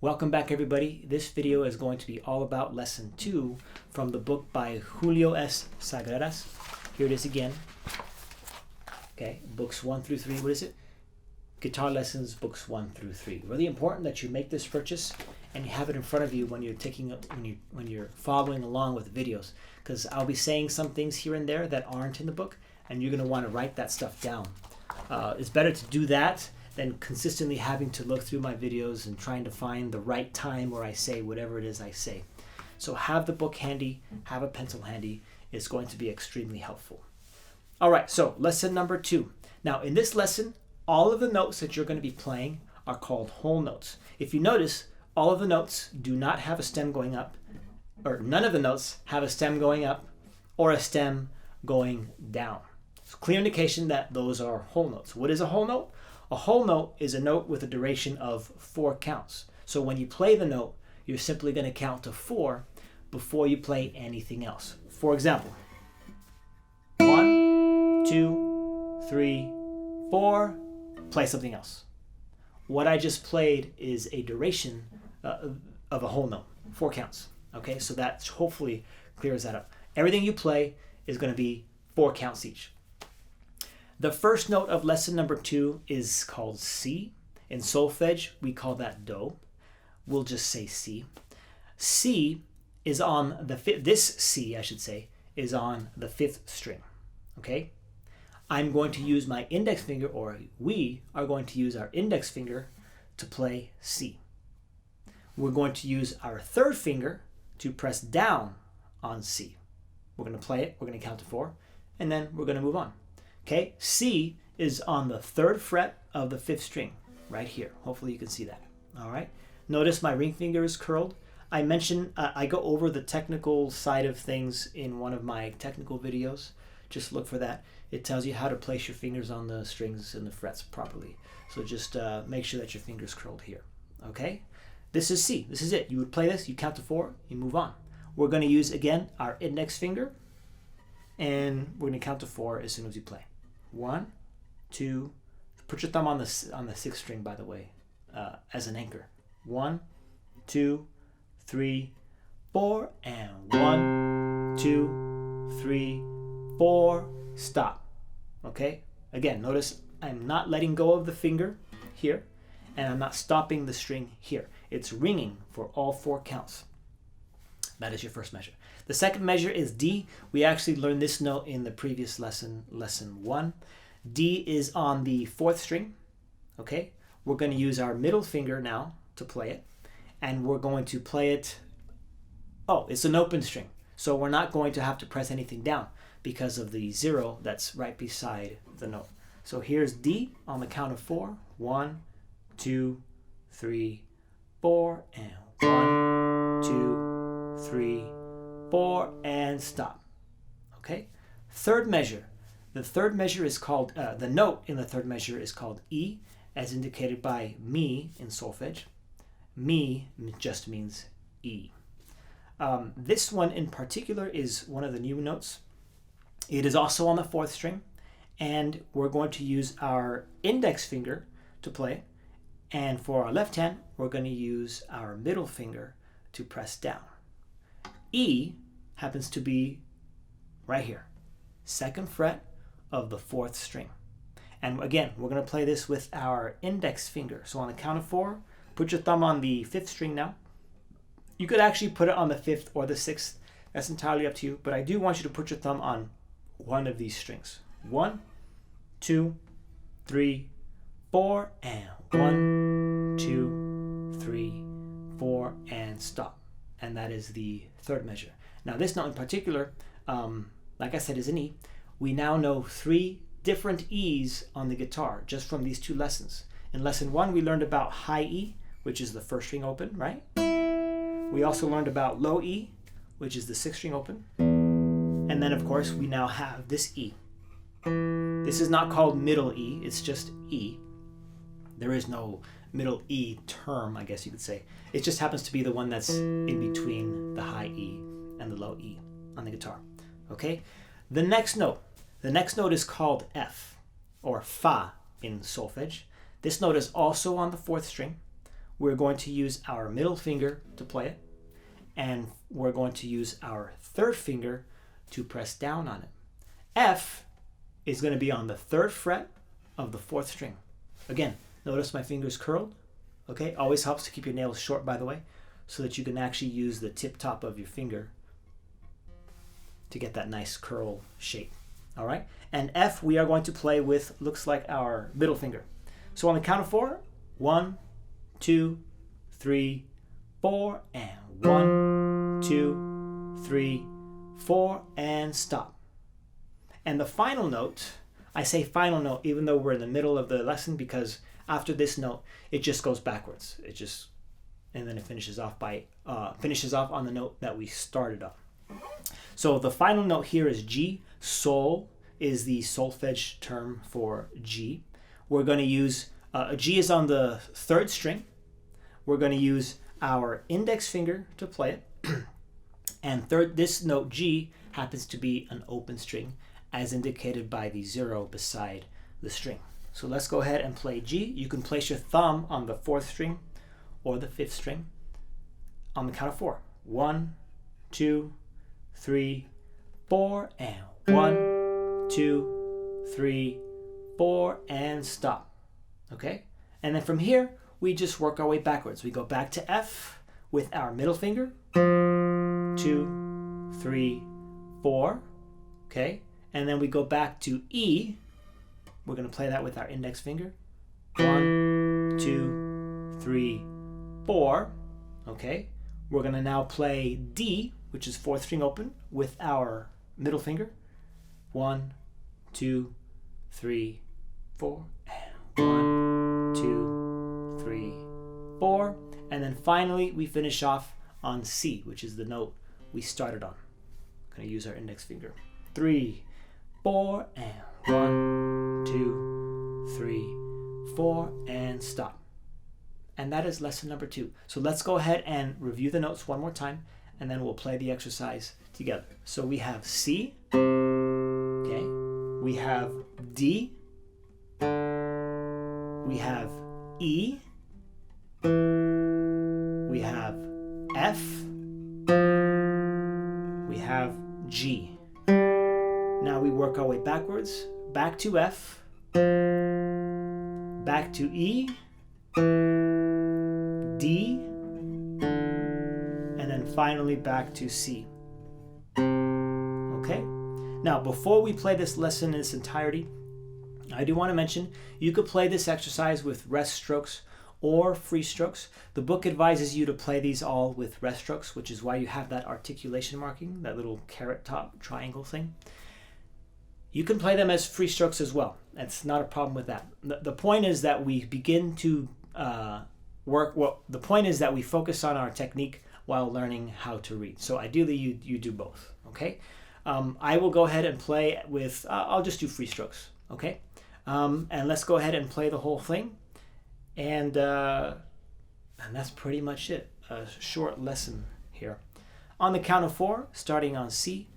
Welcome back, everybody. This video is going to be all about lesson 2 from the book by Julio S. Sagreras. Here it is again. Okay, books 1 through 3. What is it? Guitar lessons, books 1 through 3. Really important that you make this purchase and you have it in front of you when you're when you're following along with the videos, because I'll be saying some things here and there that aren't in the book, and you're going to want to write that stuff down. It's better to do that than consistently having to look through my videos and trying to find the right time where I say whatever it is I say. So have the book handy, have a pencil handy. It's going to be extremely helpful. All right, so lesson number 2. Now in this lesson, all of the notes that you're going to be playing are called whole notes. If you notice, all of the notes do not have a stem going up, or none of the notes have a stem going up or a stem going down. It's a clear indication that those are whole notes. What is a whole note? A whole note is a note with a duration of 4 counts. So when you play the note, you're simply going to count to 4 before you play anything else. For example, 1, 2, 3, 4, play something else. What I just played is a duration of a whole note, 4 counts. Okay, so that hopefully clears that up. Everything you play is going to be 4 counts each. The first note of lesson number 2 is called C. In solfege, we call that Do. We'll just say C. C is on the this C, I should say, is on the 5th string. Okay? I'm going to use my index finger, or we are going to use our index finger to play C. We're going to use our 3rd finger to press down on C. We're going to play it, we're going to count to 4, and then we're going to move on. Okay, C is on the 3rd fret of the 5th string, right here. Hopefully you can see that. All right. Notice my ring finger is curled. I mentioned, I go over the technical side of things in one of my technical videos. Just look for that. It tells you how to place your fingers on the strings and the frets properly. So just make sure that your finger's curled here. Okay. This is C. This is it. You would play this, you count to 4, you move on. We're going to use, again, our index finger, and we're going to count to 4 as soon as you play. 1, 2, put your thumb on the 6th string, by the way, as an anchor. 1, 2, 3, 4, and 1, 2, 3, 4, stop. Okay? Again, notice I'm not letting go of the finger here, and I'm not stopping the string here. It's ringing for all 4 counts. That is your first measure. The second measure is D. We actually learned this note in the previous lesson, lesson 1. D is on the 4th string. Okay? We're going to use our middle finger now to play it. And we're going to play it, it's an open string. So we're not going to have to press anything down because of the 0 that's right beside the note. So here's D on the count of 4. 1, 2, 3, 4, and 1, 2, 3, 4, and stop. Okay? 3rd measure. The 3rd measure is called, the note in the 3rd measure is called E, as indicated by mi in solfege. Mi just means E. This one in particular is one of the new notes. It is also on the 4th string, and we're going to use our index finger to play. And for our left hand, we're going to use our middle finger to press down. E happens to be right here, 2nd fret of the 4th string. And again, we're going to play this with our index finger. So on the count of 4, put your thumb on the 5th string now. You could actually put it on the 5th or the 6th. That's entirely up to you. But I do want you to put your thumb on one of these strings. 1, 2, 3, 4, and 1, 2, 3, 4, and stop. And that is the 3rd measure. Now this note in particular, like I said, is an E. We now know 3 different E's on the guitar just from these 2 lessons. In lesson 1, we learned about high E, which is the 1st string open, right? We also learned about low E, which is the 6th string open. And then, of course, we now have this E. This is not called middle E, it's just E. There is no middle E term, I guess you could say. It just happens to be the one that's in between the high E and the low E on the guitar. Okay? The next note is called F, or Fa in solfege. This note is also on the 4th string. we're going to use our middle finger to play it, and we're going to use our third finger to press down on it. F is going to be on the 3rd fret of the 4th string. Again, notice my fingers curled. Okay, always helps to keep your nails short, by the way, so that you can actually use the tip top of your finger to get that nice curl shape. All right, and F we are going to play with, looks like our middle finger. So on the count of 4, 1, 2, 3, 4, and 1, 2, 3, 4, and stop. And the final note, I say final note even though we're in the middle of the lesson, because after this note it just goes backwards. And then it finishes off on the note that we started on. So the final note here is G. Sol is the solfege term for G. We're going to use G is on the 3rd string. We're going to use our index finger to play it. And this note G happens to be an open string, as indicated by the 0 beside the string. So let's go ahead and play G. You can place your thumb on the 4th string or the 5th string on the count of 4. 1, 2, 3, 4, and 1, 2, 3, 4, and stop. Okay? And then from here, we just work our way backwards. We go back to F with our middle finger. 2, 3, 4. Okay? And then we go back to E. We're going to play that with our index finger. 1, 2, 3, 4. Okay? We're going to now play D, which is 4th string open, with our middle finger. 1, 2, 3, 4, and 1, 2, 3, 4. And then finally, we finish off on C, which is the note we started on. I'm going to use our index finger. 3, 4, and 1, 2, 3, 4, and stop. And that is lesson number 2. So let's go ahead and review the notes one more time, and then we'll play the exercise together. So we have C, okay, we have D, we have E, we have F, we have G. Now we work our way backwards, back to F, back to E, D, and then finally back to C. Okay? Now, before we play this lesson in its entirety, I do want to mention you could play this exercise with rest strokes or free strokes. The book advises you to play these all with rest strokes, which is why you have that articulation marking, that little carrot top triangle thing. You can play them as free strokes as well. That's not a problem with that. The point is that we begin to the point is that we focus on our technique while learning how to read. So ideally you do both, okay? I will go ahead and play with, I'll just do free strokes, okay? And let's go ahead and play the whole thing. And that's pretty much it. A short lesson here. On the count of 4, starting on C,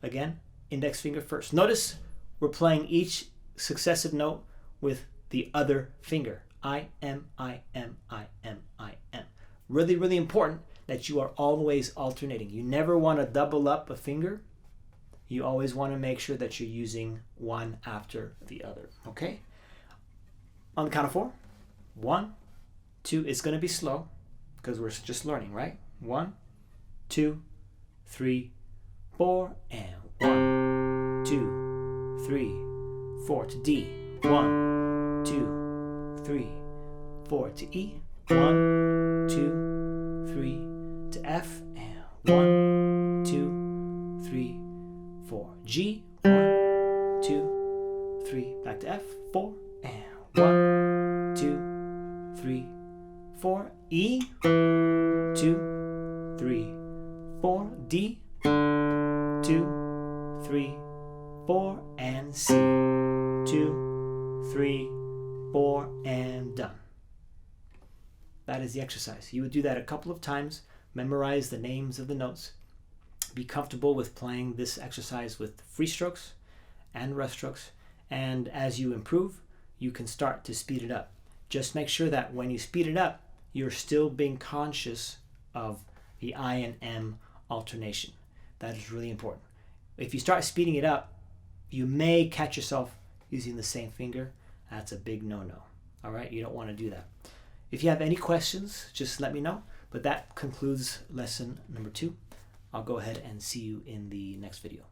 again, index finger first. Notice we're playing each successive note with the other finger. I, M, I, M, I, M, I, M. Really, really important that you are always alternating. You never want to double up a finger. You always want to make sure that you're using one after the other, okay? On the count of 4, 1, 2, it's going to be slow because we're just learning, right? 1, 2, 3, 4, and 1, 2, 3, 4 to D. 1, 2, 3, 4 to E. 1, 2, 3 to F. And 1, 2, 3, 4. G. 1, 2, 3. Back to F. 4. And 1, 2, 3, 4. E. 2, 3, 4. D. 2, 3, 4. And C. 2, 3, 4, and done. That is the exercise. You would do that a couple of times, memorize the names of the notes, be comfortable with playing this exercise with free strokes and rest strokes, and as you improve, you can start to speed it up. Just make sure that when you speed it up, you're still being conscious of the I and M alternation. That is really important. If you start speeding it up, you may catch yourself using the same finger. That's a big no-no. All right, you don't want to do that. If you have any questions, just let me know. But that concludes lesson number 2. I'll go ahead and see you in the next video.